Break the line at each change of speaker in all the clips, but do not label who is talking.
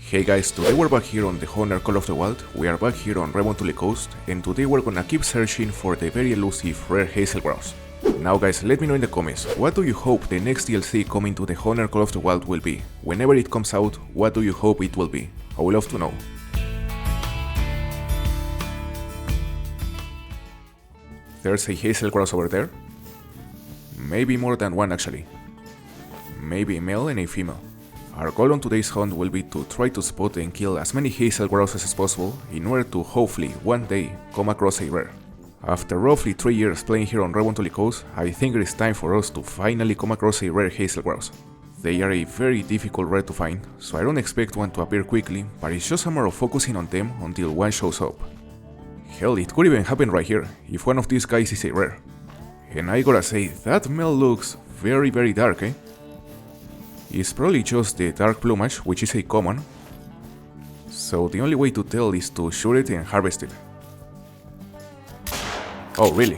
Hey guys, today we're back here on theHunter Call of the Wild. We are back here on Revontuli Coast, and today we're gonna keep searching for the very elusive rare hazel grouse. Now guys, let me know in the comments, what do you hope the next DLC coming to theHunter Call of the Wild will be? Whenever it comes out, what do you hope it will be? I would love to know. There's a hazel grouse over there. Maybe more than one actually. Maybe a male and a female. Our goal on today's hunt will be to try to spot and kill as many hazel grouses as possible in order to hopefully one day come across a rare. After roughly 3 years playing here on Revontuli Coast, I think it is time for us to finally come across a rare hazel grouse. They are a very difficult rare to find, so I don't expect one to appear quickly, but it's just a matter of focusing on them until one shows up. Hell, it could even happen right here, if one of these guys is a rare. And I gotta say, that male looks very dark, eh? It's probably just the dark plumage, which is a common, so the only way to tell is to shoot it and harvest it. Oh really?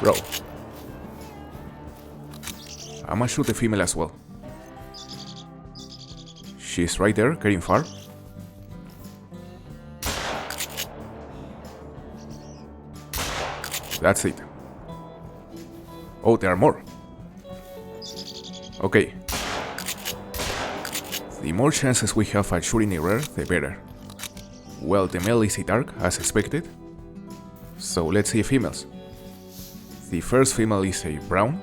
Bro. I'ma shoot the female as well. She's right there, getting far. That's it. Oh, there are more. Okay. The more chances we have at shooting a rare, the better. Well, the male is a dark, as expected. So let's see females. The first female is a brown,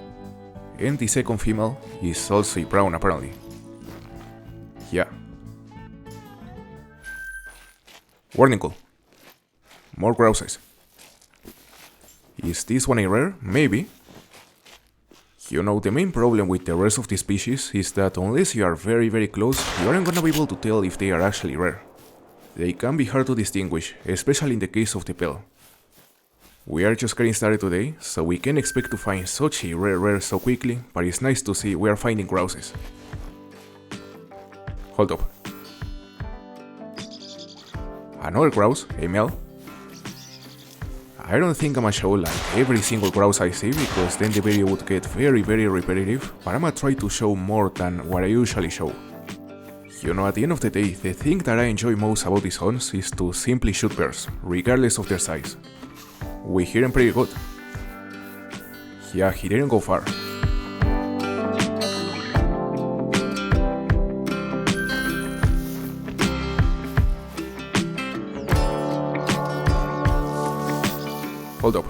and the second female is also a brown apparently. Yeah. Warning call. More grouses. Is this one a rare? Maybe. You know, the main problem with the rest of the species is that unless you are very close, you aren't gonna be able to tell if they are actually rare. They can be hard to distinguish, especially in the case of the PALE. We are just getting started today, so we can't expect to find such a rare so quickly, but it's nice to see we are finding grouses. Hold up. Another grouse, a male. I don't think I'ma show like every single grouse I see, because then the video would get very repetitive, but I'ma try to show more than what I usually show. You know, at the end of the day, the thing that I enjoy most about these hunts is to simply shoot birds, regardless of their size. We hit him pretty good. Yeah, he didn't go far. Hold up.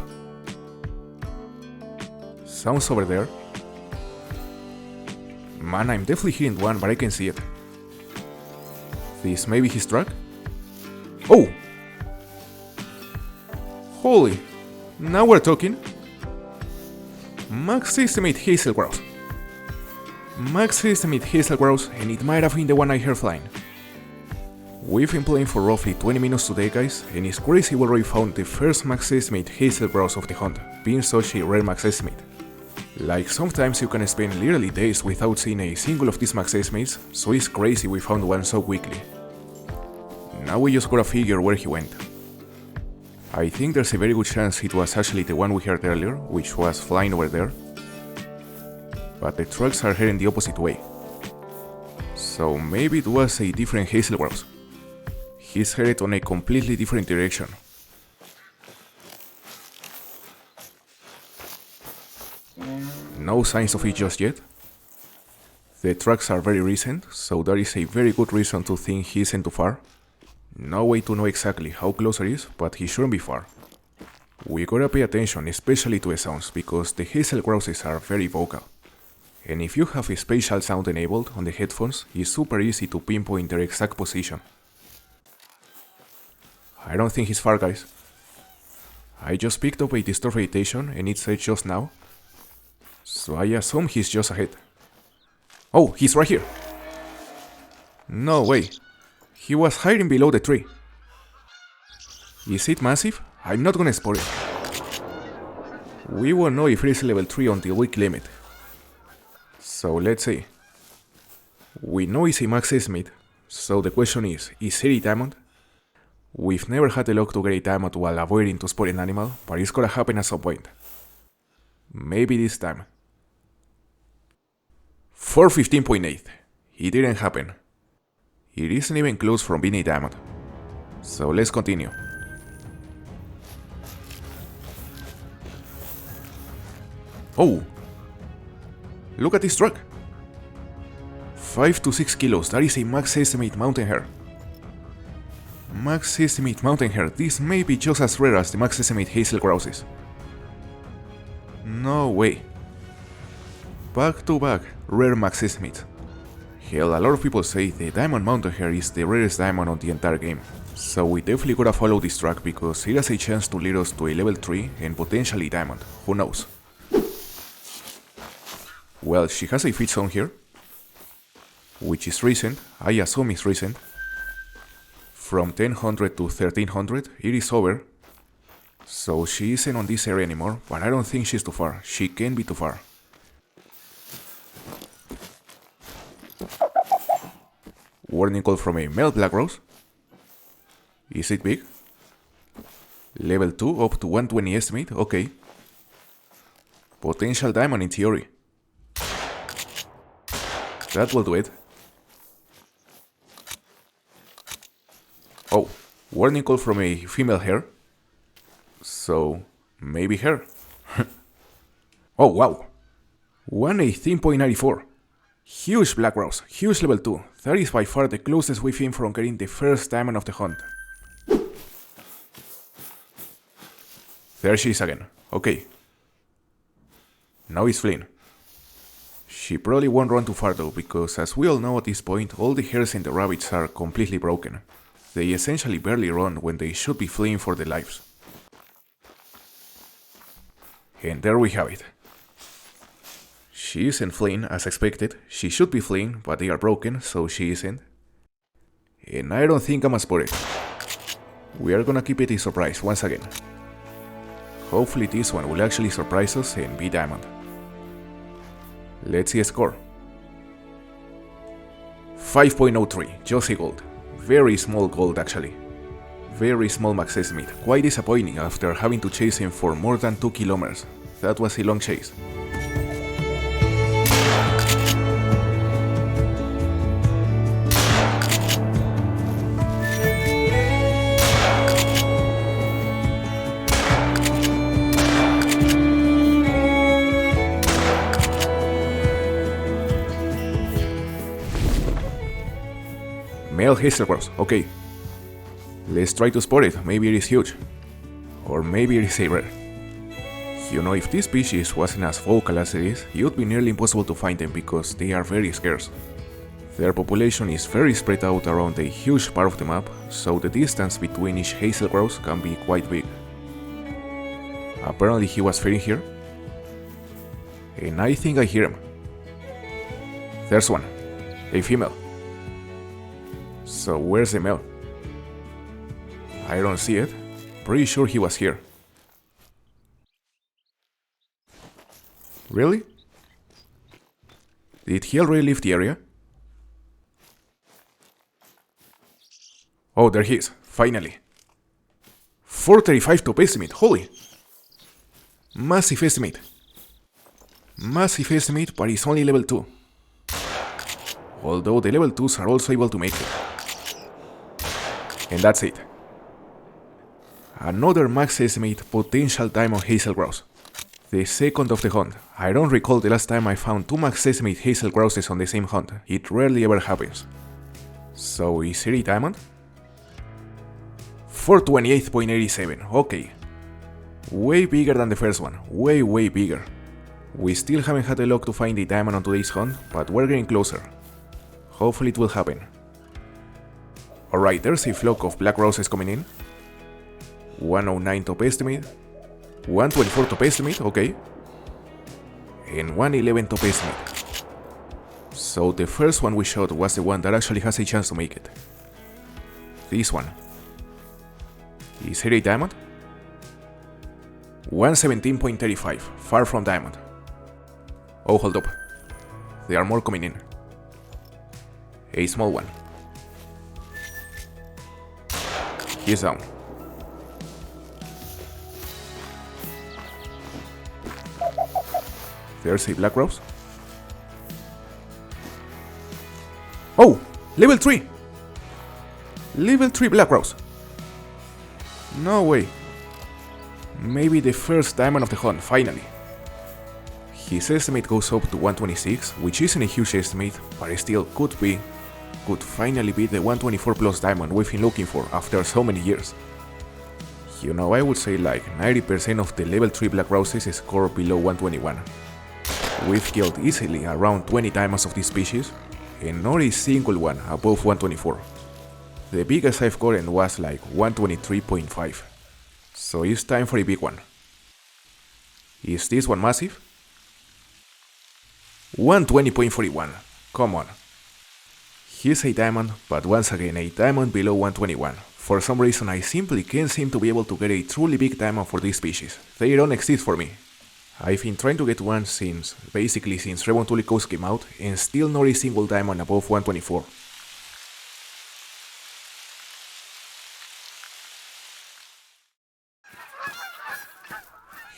Sounds over there. Man, I'm definitely hitting one, but I can see it. This may be his truck? Oh! Holy! Now we're talking. Max estimate hazel grouse. Max estimate hazel grouse, and it might have been the one I heard flying. We've been playing for roughly 20 minutes today guys, and it's crazy we already found the first max estimate hazel grouse of the hunt, being such a rare max estimate. Like sometimes you can spend literally days without seeing a single of these max estimates, so it's crazy we found one so quickly. Now we just gotta figure where he went. I think there's a very good chance it was actually the one we heard earlier, which was flying over there. But the trucks are heading the opposite way. So maybe it was a different hazel grouse. He's headed on a completely different direction. No signs of it just yet. The tracks are very recent, so there is a very good reason to think he isn't too far. No way to know exactly how close it is, but he shouldn't be far. We gotta pay attention, especially to the sounds, because the hazel grouses are very vocal. And if you have a spatial sound enabled on the headphones, it's super easy to pinpoint their exact position. I don't think he's far guys. I just picked up a distorted vegetation and it said just now, so I assume he's just ahead. Oh, he's right here. No way. He was hiding below the tree. Is it massive? I'm not gonna spot it. We won't know if it is level 3 until we claim it. So let's see. We know it's a max estimate, so the question is it a diamond? We've never had the luck to get a diamond while avoiding to spot an animal, but it's gonna happen at some point. Maybe this time. 415.8. It didn't happen. It isn't even close from being a diamond. So let's continue. Oh! Look at this truck! 5 to 6 kilos, that is a max estimate mountain hare. Max estimate mountain hare, this may be just as rare as the max estimate hazel grouses. No way. Back to back, rare max estimate. Hell, a lot of people say the diamond mountain hare is the rarest diamond on the entire game. So we definitely gotta follow this track because it has a chance to lead us to a level 3 and potentially diamond, who knows. Well, she has a feed zone here, which is recent, I assume it's recent. From 1000 to 1300, it is over. So she isn't on this area anymore, but I don't think she's too far. She can be too far. Warning call from a male black rose. Is it big? Level 2 up to 120 estimate, okay. Potential diamond in theory. That will do it. Oh, warning call from a female hare. So, maybe her. Oh wow, 118.94. Huge black rose, huge level 2. That is by far the closest we've been from getting the first diamond of the hunt. There she is again, okay. Now it's fleeing. She probably won't run too far though, because as we all know at this point, all the hares and the rabbits are completely broken. They essentially barely run when they should be fleeing for their lives. And there we have it. She isn't fleeing as expected. She should be fleeing, but they are broken, so she isn't. And I don't think I'm as worried. We are gonna keep it a surprise once again. Hopefully this one will actually surprise us and be diamond. Let's see a score. 5.03, just a gold. Very small gold actually. Very small max estimate. Quite disappointing after having to chase him for more than 2 kilometers. That was a long chase. Male hazel grouse, okay. Let's try to spot it, maybe it is huge. Or maybe it is a rare. You know, if this species wasn't as vocal as it is, it would be nearly impossible to find them because they are very scarce. Their population is very spread out around a huge part of the map, so the distance between each hazel grouse can be quite big. Apparently he was feeding here. And I think I hear him. There's one. A female. So where's the male? I don't see it. Pretty sure he was here. Really? Did he already leave the area? Oh, there he is, finally. 435 top estimate, holy! Massive estimate. Massive estimate, but it's only level 2. Although the level 2s are also able to make it. And that's it. Another max estimate potential diamond hazel grouse. The second of the hunt. I don't recall the last time I found 2 max estimate hazel grouses on the same hunt. It rarely ever happens. So is it a diamond? 428.87, okay. Way bigger than the first one, way bigger. We still haven't had the luck to find a diamond on today's hunt, but we're getting closer. Hopefully it will happen. Alright, there's a flock of black roses coming in. 109 top estimate. 124 top estimate, okay. And 111 top estimate. So the first one we shot was the one that actually has a chance to make it. This one. Is it a diamond? 117.35, far from diamond. Oh, hold up. There are more coming in. A small one. He's down. There's a black rose. Oh! Level 3! Level 3 black grouse. No way. Maybe the first diamond of the hunt, finally. His estimate goes up to 126, which isn't a huge estimate, but still could finally be the 124 plus diamond we've been looking for after so many years. You know, I would say like 90% of the level 3 black grouses score below 121. We've killed easily around 20 diamonds of this species, and not a single one above 124. The biggest I've gotten was like 123.5. So it's time for a big one. Is this one massive? 120.41. Come on. Here's a diamond, but once again a diamond below 121. For some reason I simply can't seem to be able to get a truly big diamond for this species. They don't exist for me. I've been trying to get one since Revontuli Coast came out, and still not a single diamond above 124.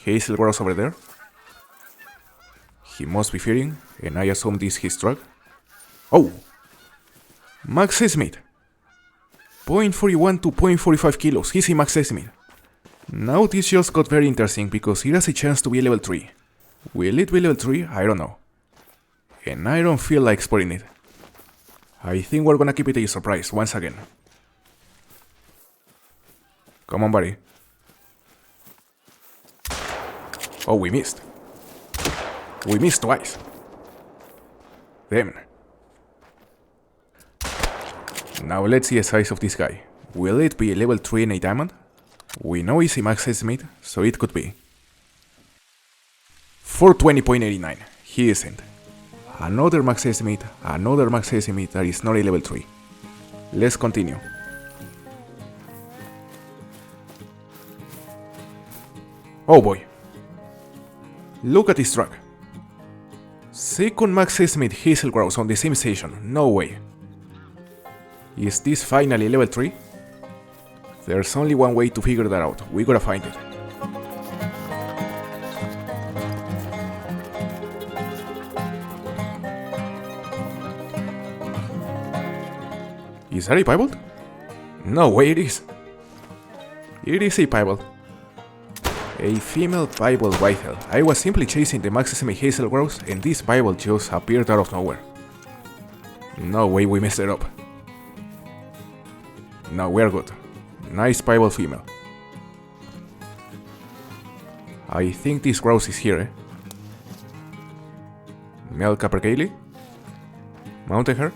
Hazel grouse over there. He must be feeding, and I assume this is his truck. Oh! Max estimate! 0.41 to 0.45 kilos, he's a max estimate. Now this just got very interesting because it has a chance to be level 3. Will it be level 3? I don't know. And I don't feel like spoiling it. I think we're gonna keep it a surprise once again. Come on, buddy. Oh, we missed. We missed twice. Damn. Now let's see the size of this guy. Will it be a level 3 and a diamond? We know it's a max estimate, so it could be. 420.89. He isn't. Another max estimate that is not a level 3. Let's continue. Oh boy. Look at this truck. Second max estimate hazel grouse on the same station, no way. Is this finally level 3? There's only one way to figure that out, we gotta find it. Is that a piebald? No way it is. It is a piebald. A female piebald whitetail. I was simply chasing the max estimate hazel grouse and this piebald just appeared out of nowhere. No way we messed it up. No, we're good. Nice piebald female. I think this grouse is here, eh? Male capercaillie. Mountain hare.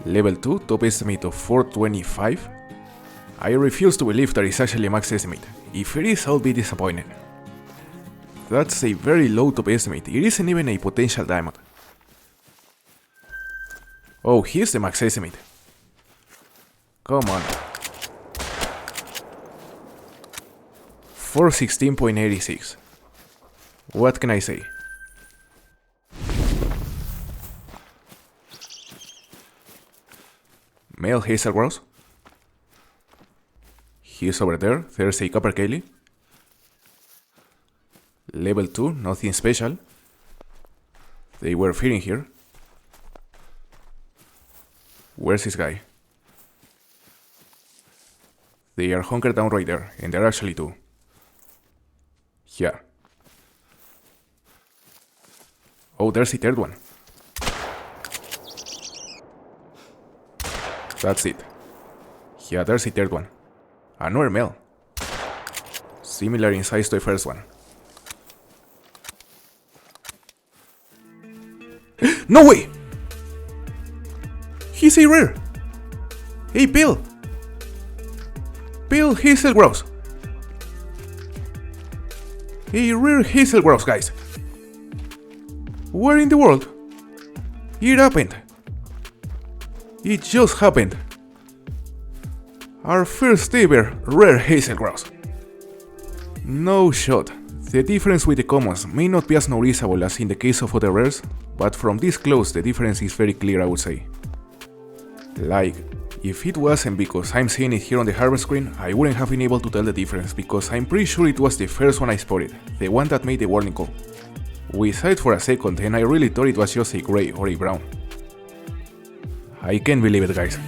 Level 2, top estimate of 425. I refuse to believe that is actually a max estimate. If it is, I'll be disappointed. That's a very low top estimate, it isn't even a potential diamond. Oh, here's the max estimate. Come on. 416.86. What can I say? Male hazel grouse. He's over there, there's a capercaillie. Level 2, nothing special. They were feeding here. Where's this guy? They are hunkered down right there, and there are actually two. Yeah. Oh, there's the third one. That's it. Yeah, there's the third one. Another male. Similar in size to the first one. No way! He's a rare! Hey, Pale! Pale hazel grouse! A rare hazel grouse, guys! Where in the world? It happened! It just happened! Our first ever rare hazel grouse. No shot. The difference with the commons may not be as noticeable as in the case of other rares, but from this close the difference is very clear, I would say. Like, if it wasn't because I'm seeing it here on the hardware screen, I wouldn't have been able to tell the difference because I'm pretty sure it was the first one I spotted, the one that made the warning call. We saw it for a second and I really thought it was just a grey or a brown. I can't believe it, guys.